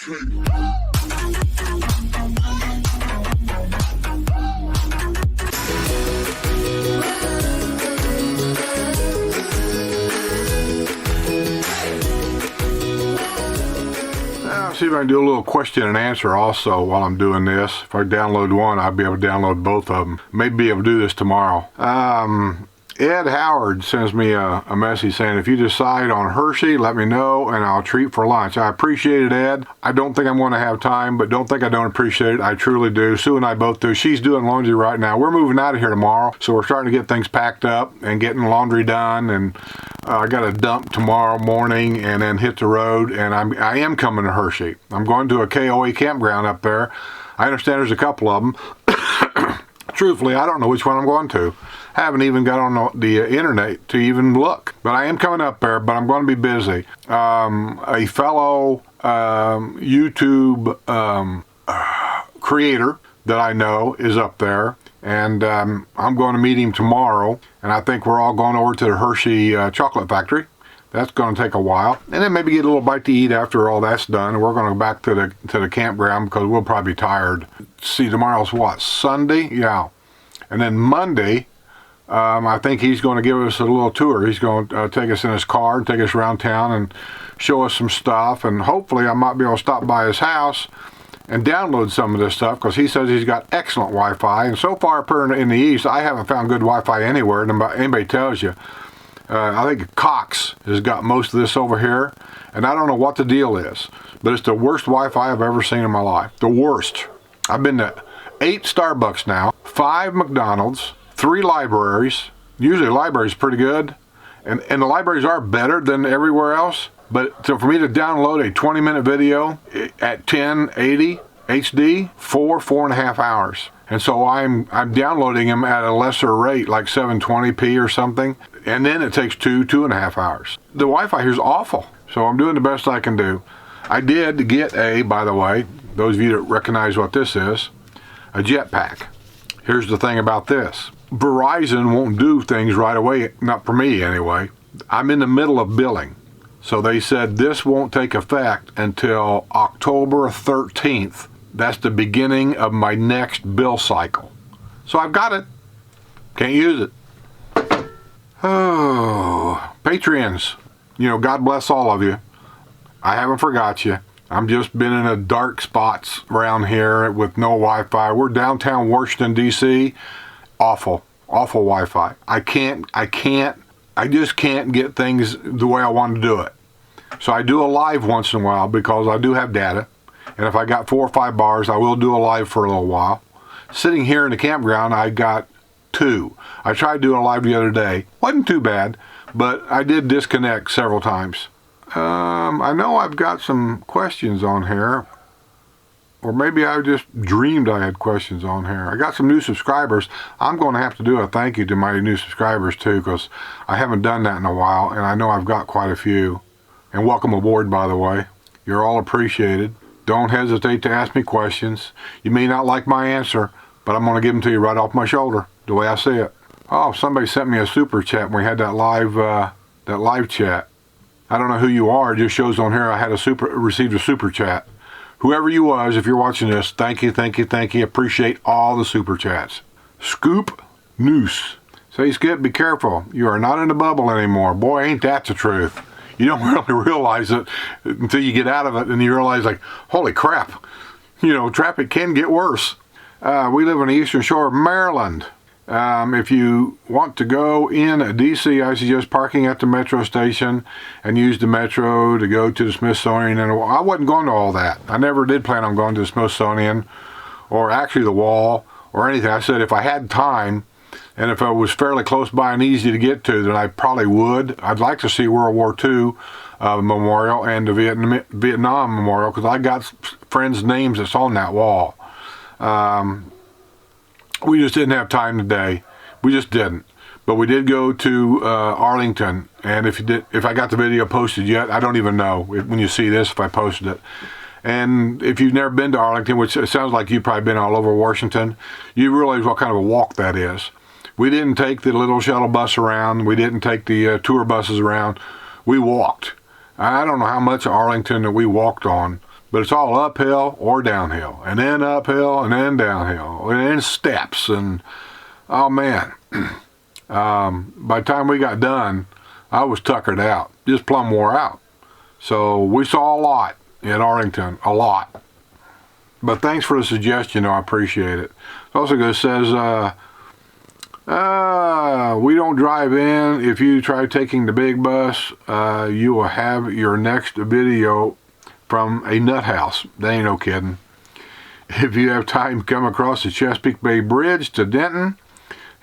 See if I can do a little question and answer also while I'm doing this. If I download one, I'll be able to download both of them. Maybe be able to do this tomorrow. Ed Howard sends me a message saying, if you decide on Hershey, let me know and I'll treat for lunch. I appreciate it, Ed. I don't think I'm going to have time, but don't think I don't appreciate it. I truly do. Sue and I both do. She's doing laundry right now. We're moving out of here tomorrow, so we're starting to get things packed up and getting laundry done. And I got to dump tomorrow morning and then hit the road. And I am coming to Hershey. I'm going to a KOA campground up there. I understand there's a couple of them. Truthfully, I don't know which one I'm going to. Haven't even got on the internet to even look. But I am coming up there, but I'm going to be busy. A fellow YouTube creator that I know is up there, and I'm going to meet him tomorrow, and I think we're all going over to the Hershey chocolate factory. That's going to take a while, and then maybe get a little bite to eat after all that's done. And we're going to go back to the campground because we'll probably be tired. See, tomorrow's what, Sunday? Yeah. And then Monday, I think he's going to give us a little tour. He's going to take us in his car and take us around town and show us some stuff. And hopefully I might be able to stop by his house and download some of this stuff because he says he's got excellent Wi-Fi. And so far up in the East, I haven't found good Wi-Fi anywhere. And anybody tells you. I think Cox has got most of this over here. And I don't know what the deal is. But it's the worst Wi-Fi I've ever seen in my life. The worst. I've been to 8 Starbucks now, 5 McDonald's, 3 libraries. Usually the library's pretty good. And the libraries are better than everywhere else. But for me to download a 20-minute video at 1080 HD, 4.5 hours. And so I'm downloading them at a lesser rate, like 720p or something. And then it takes 2.5 hours. The Wi-Fi here is awful. So I'm doing the best I can do. I did get by the way, those of you that recognize what this is, a jetpack. Here's the thing about this. Verizon won't do things right away, not for me anyway. I'm in the middle of billing. So they said this won't take effect until October 13th. That's the beginning of my next bill cycle. So I've got it. Can't use it. Oh, Patreons. God bless all of you. I haven't forgot you. I'm just been in a dark spots around here with no Wi-Fi. We're downtown Washington, D.C. Awful Wi-Fi. I just can't get things the way I want to do it. So I do a live once in a while because I do have data. And if I got 4 or 5 bars, I will do a live for a little while. Sitting here in the campground, I got 2. I tried doing a live the other day. Wasn't too bad, but I did disconnect several times. I know I've got some questions on here. Or maybe I just dreamed I had questions on here. I got some new subscribers. I'm going to have to do a thank you to my new subscribers too, because I haven't done that in a while, and I know I've got quite a few. And welcome aboard, by the way. You're all appreciated. Don't hesitate to ask me questions. You may not like my answer, but I'm going to give them to you right off my shoulder, the way I see it. Oh, somebody sent me a super chat when we had that live chat. I don't know who you are. It just shows on here I had received a super chat. Whoever you was, if you're watching this, thank you. Appreciate all the super chats. Scoop Noose. Say, Skip, be careful. You are not in the bubble anymore. Boy, ain't that the truth. You don't really realize it until you get out of it and you realize, like, holy crap. Traffic can get worse. We live on the eastern shore of Maryland. If you want to go in D.C., I suggest parking at the metro station and use the metro to go to the Smithsonian. And I wasn't going to all that. I never did plan on going to the Smithsonian or actually the Wall or anything. I said if I had time and if it was fairly close by and easy to get to, then I probably would. I'd like to see World War II Memorial and the Vietnam Memorial because I got friends' names that's on that wall. We just didn't have time today. We just didn't. But we did go to Arlington, and if I got the video posted yet, I don't even know when you see this if I posted it. And if you've never been to Arlington, which it sounds like you've probably been all over Washington, you realize what kind of a walk that is. We didn't take the little shuttle bus around. We didn't take the tour buses around. We walked. I don't know how much of Arlington that we walked on, but but it's all uphill or downhill, and then uphill and then downhill, and then steps, and oh man. By the time we got done, I was tuckered out, just plumb wore out. So we saw a lot in Arlington, a lot. But thanks for the suggestion, I appreciate it. It also says, we don't drive in. If you try taking the big bus, you will have your next video from a nut house. That ain't no kidding. If you have time, come across the Chesapeake Bay Bridge to Denton,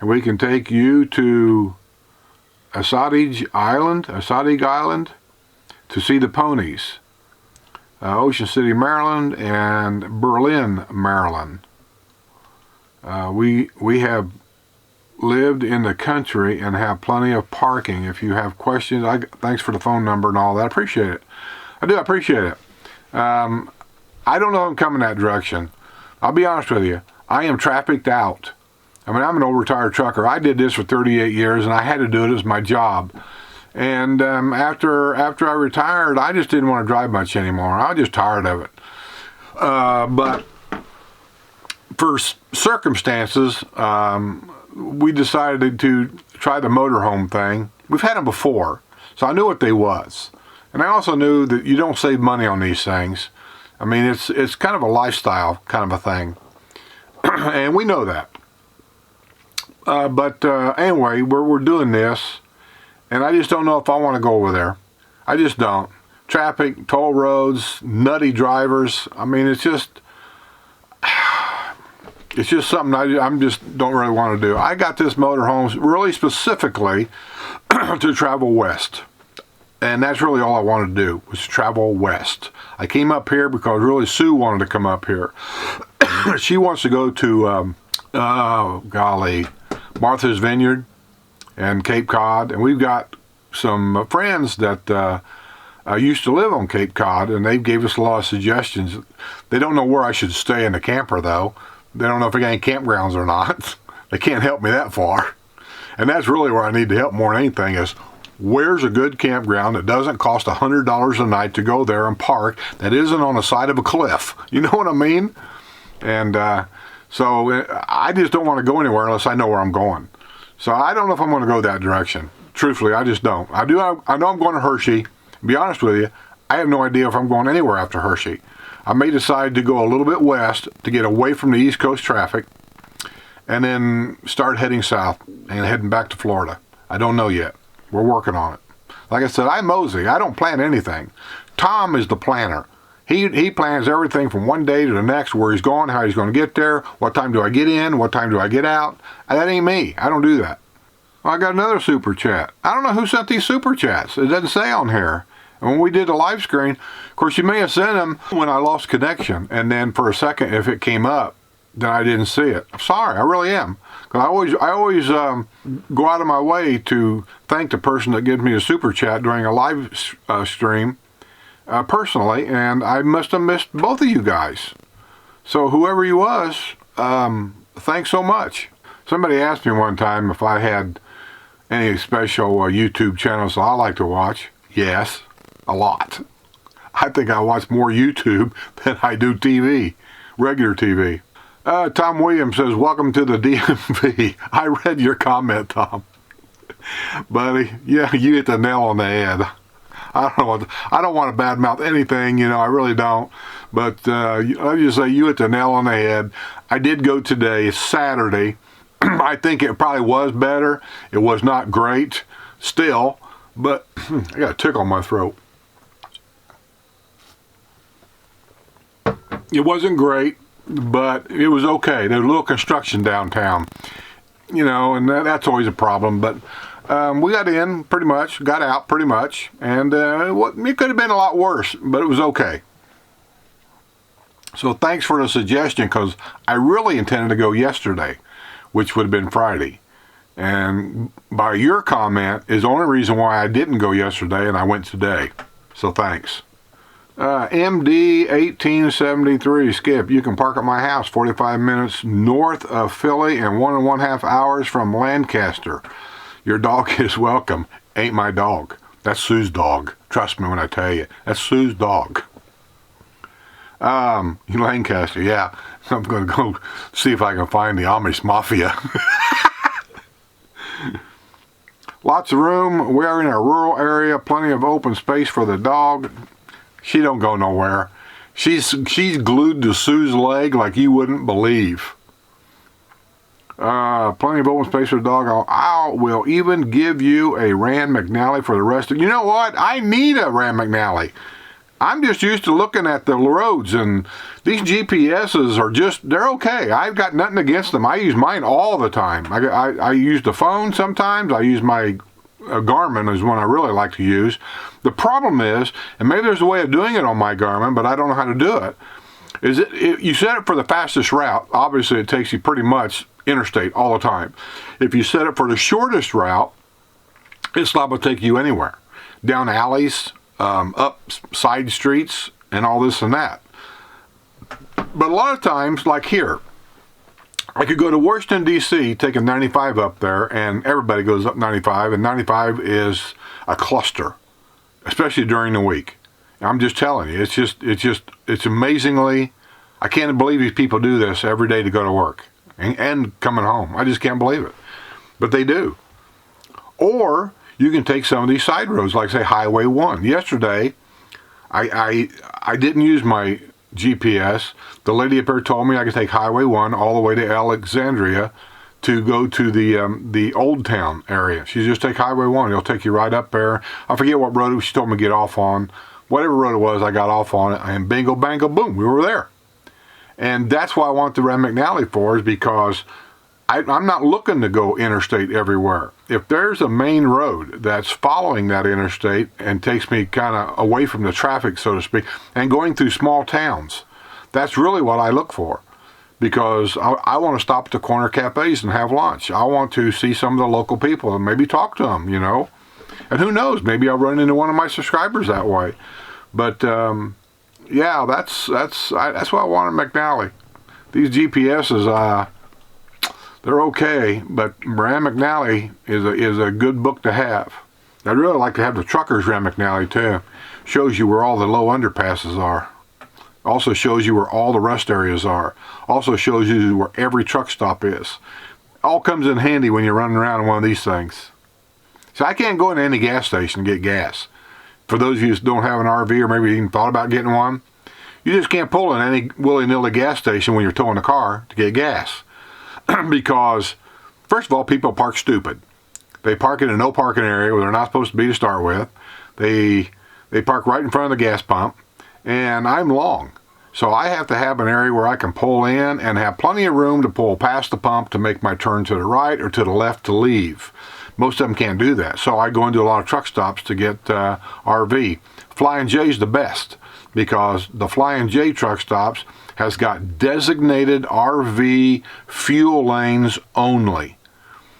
and we can take you to Assateague Island to see the ponies. Ocean City, Maryland, and Berlin, Maryland. We have lived in the country and have plenty of parking. If you have questions, thanks for the phone number and all that. I appreciate it. I do appreciate it. I don't know if I'm coming that direction. I'll be honest with you. I am trafficked out. I mean, I'm an old retired trucker. I did this for 38 years, and I had to do it as my job. And after I retired, I just didn't want to drive much anymore. I was just tired of it. But for circumstances, we decided to try the motorhome thing. We've had them before, so I knew what they was. And I also knew that you don't save money on these things. I mean, it's kind of a lifestyle kind of a thing. And we know that. But anyway, we're doing this, and I just don't know if I want to go over there. I just don't. Traffic, toll roads, nutty drivers. I mean, it's just something I'm just don't really want to do. I got this motorhome really specifically to travel west. And that's really all I wanted to do, was travel west. I came up here because really Sue wanted to come up here. She wants to go to, Martha's Vineyard and Cape Cod. And we've got some friends that used to live on Cape Cod, and they gave us a lot of suggestions. They don't know where I should stay in the camper, though. They don't know if we got any campgrounds or not. They can't help me that far. And that's really where I need to help more than anything is, where's a good campground that doesn't cost $100 a night to go there and park, that isn't on the side of a cliff? You know what I mean? And so I just don't want to go anywhere unless I know where I'm going. So I don't know if I'm going to go that direction. Truthfully, I just don't. I know I'm going to Hershey. To be honest with you, I have no idea if I'm going anywhere after Hershey. I may decide to go a little bit west to get away from the East Coast traffic, and then start heading south and heading back to Florida. I don't know yet. We're working on it. Like I said, I'm mosey. I don't plan anything. Tom is the planner. He plans everything from one day to the next, where he's going, how he's going to get there, what time do I get in, what time do I get out. That ain't me. I don't do that. Well, I got another super chat. I don't know who sent these super chats. It doesn't say on here. And when we did the live screen, of course, you may have sent them when I lost connection, and then for a second, if it came up, then I didn't see it. I'm sorry, I really am. Because I always go out of my way to thank the person that gives me a super chat during a live stream personally, and I must have missed both of you guys. So whoever you was, thanks so much. Somebody asked me one time if I had any special YouTube channels I like to watch. Yes, a lot. I think I watch more YouTube than I do TV, regular TV. Tom Williams says, welcome to the DMV. I read your comment, Tom. Buddy, yeah, you hit the nail on the head. I don't want to badmouth anything, I really don't. But I'll just say you hit the nail on the head. I did go today, Saturday. I think it probably was better. It was not great still, but I got a tickle on my throat. It wasn't great, but it was okay. There was a little construction downtown, and that's always a problem. But we got in pretty much, got out pretty much, and it could have been a lot worse, but it was okay. So thanks for the suggestion, because I really intended to go yesterday, which would have been Friday. And by your comment is the only reason why I didn't go yesterday and I went today. So thanks. MD 1873, Skip, you can park at my house 45 minutes north of Philly and 1.5 hours from Lancaster. Your dog is welcome. Ain't my dog. That's Sue's dog. Trust me when I tell you. That's Sue's dog. Lancaster, yeah. I'm going to go see if I can find the Amish Mafia. Lots of room. We are in a rural area. Plenty of open space for the dog. She don't go nowhere. She's glued to Sue's leg like you wouldn't believe. Plenty of open space for the dog. I will even give you a Rand McNally for the rest of... You know what? I need a Rand McNally. I'm just used to looking at the roads, and these GPSs are just, they're okay. I've got nothing against them. I use mine all the time. I use the phone sometimes. I use my Garmin is one I really like to use. The problem is, and maybe there's a way of doing it on my Garmin, but I don't know how to do it, is you set it for the fastest route. Obviously, it takes you pretty much interstate all the time. If you set it for the shortest route, it's liable to take you anywhere. Down alleys, up side streets, and all this and that. But a lot of times, like here, I could go to Washington, D.C., taking 95 up there, and everybody goes up 95, and 95 is a cluster, especially during the week. I'm just telling you, it's amazingly, I can't believe these people do this every day to go to work and coming home. I just can't believe it. But they do. Or you can take some of these side roads, like say Highway 1. Yesterday, I didn't use my GPS. The lady up there told me I could take Highway 1 all the way to Alexandria to go to the Old Town area. She just take Highway 1. It'll take you right up there. I forget what road she told me to get off on. Whatever road it was, I got off on it, and bingo, bango, boom, we were there. And that's why I want the Rand McNally for, is because I'm not looking to go interstate everywhere. If there's a main road that's following that interstate and takes me kind of away from the traffic, so to speak, and going through small towns, that's really what I look for. Because I want to stop at the corner cafes and have lunch. I want to see some of the local people and maybe talk to them, you know. And who knows, maybe I'll run into one of my subscribers that way. But yeah, that's why I wanted McNally. These GPSs, they're okay, but Rand McNally is a good book to have. I'd really like to have the truckers Rand McNally too. Shows you where all the low underpasses are. Also shows you where all the rest areas are. Also shows you where every truck stop is. All comes in handy when you're running around in one of these things. So I can't go into any gas station and get gas. For those of you who don't have an RV or maybe even thought about getting one, you just can't pull in any willy-nilly gas station when you're towing a car to get gas. Because, first of all, people park stupid. They park in a no parking area where they're not supposed to be to start with. They park right in front of the gas pump, and I'm long. So I have to have an area where I can pull in and have plenty of room to pull past the pump to make my turn to the right or to the left to leave. Most of them can't do that. So I go into a lot of truck stops to get RV. Flying J's the best, because the Flying J truck stops has got designated RV fuel lanes only.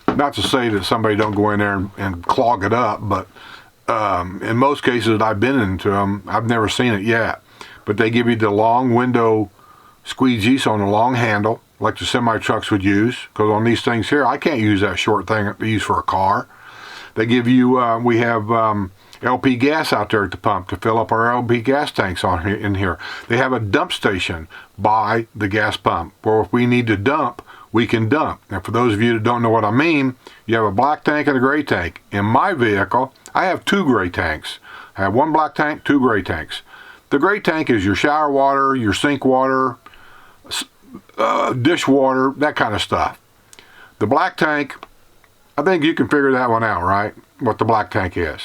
Not to say that somebody don't go in there and clog it up, but in most cases that I've been into them, I've never seen it yet. But they give you the long window squeegees on the long handle, like the semi-trucks would use, because on these things here, I can't use that short thing to use for a car. They give you, we have LP gas out there at the pump to fill up our LP gas tanks in here. They have a dump station by the gas pump, where if we need to dump, we can dump. And for those of you that don't know what I mean, you have a black tank and a gray tank. In my vehicle, I have two gray tanks. I have one black tank, two gray tanks. The gray tank is your shower water, your sink water, dishwater, that kind of stuff. The black tank, I think you can figure that one out, right? What the black tank is.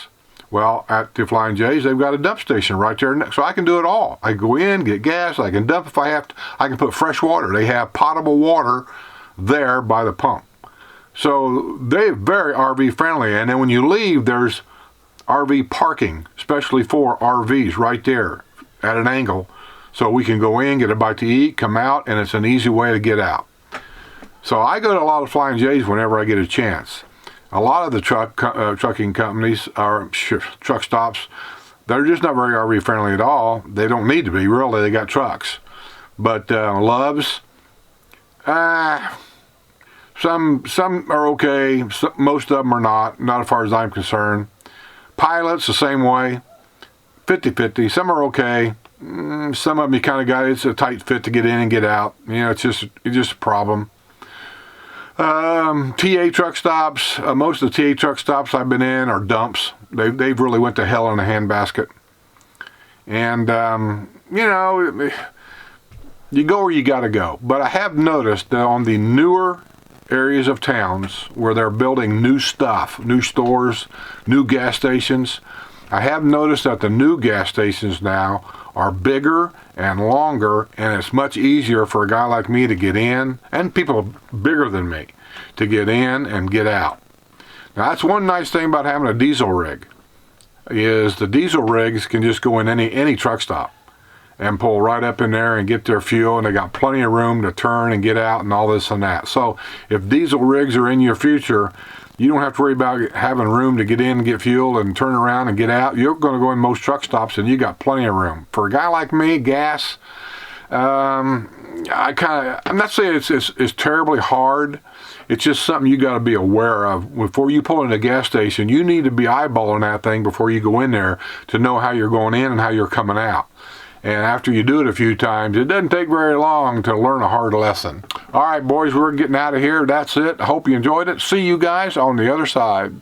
Well, at the Flying J's, they've got a dump station right there, so I can do it all. I can go in, get gas, I can dump if I have to. I can put fresh water. They have potable water there by the pump. So they're very RV friendly. And then when you leave, there's RV parking, especially for RVs right there at an angle. So we can go in, get a bite to eat, come out, and it's an easy way to get out. So I go to a lot of Flying J's whenever I get a chance. A lot of the trucking companies, or truck stops, they're just not very RV friendly at all. They don't need to be, really. They got trucks. But Love's, some are okay. Most of them are not as far as I'm concerned. Pilots, the same way. 50-50. Some are okay. Some of them you kind of got, it's a tight fit to get in and get out. You know, it's just a problem. TA truck stops, most of the TA truck stops I've been in are dumps. They've really went to hell in a handbasket. And, you know, you go where you got to go. But I have noticed that on the newer areas of towns where they're building new stuff, new stores, new gas stations, I have noticed that the new gas stations now are bigger and longer, and it's much easier for a guy like me to get in, and people bigger than me, to get in and get out. Now that's one nice thing about having a diesel rig, is the diesel rigs can just go in any truck stop and pull right up in there and get their fuel, and they got plenty of room to turn and get out and all this and that. So if diesel rigs are in your future, you don't have to worry about having room to get in and get fuel and turn around and get out. You're going to go in most truck stops and you got plenty of room. For a guy like me, gas, I'm not saying it's terribly hard. It's just something you got to be aware of. Before you pull in a gas station, you need to be eyeballing that thing before you go in there to know how you're going in and how you're coming out. And after you do it a few times, it doesn't take very long to learn a hard lesson. All right, boys, we're getting out of here. That's it. I hope you enjoyed it. See you guys on the other side.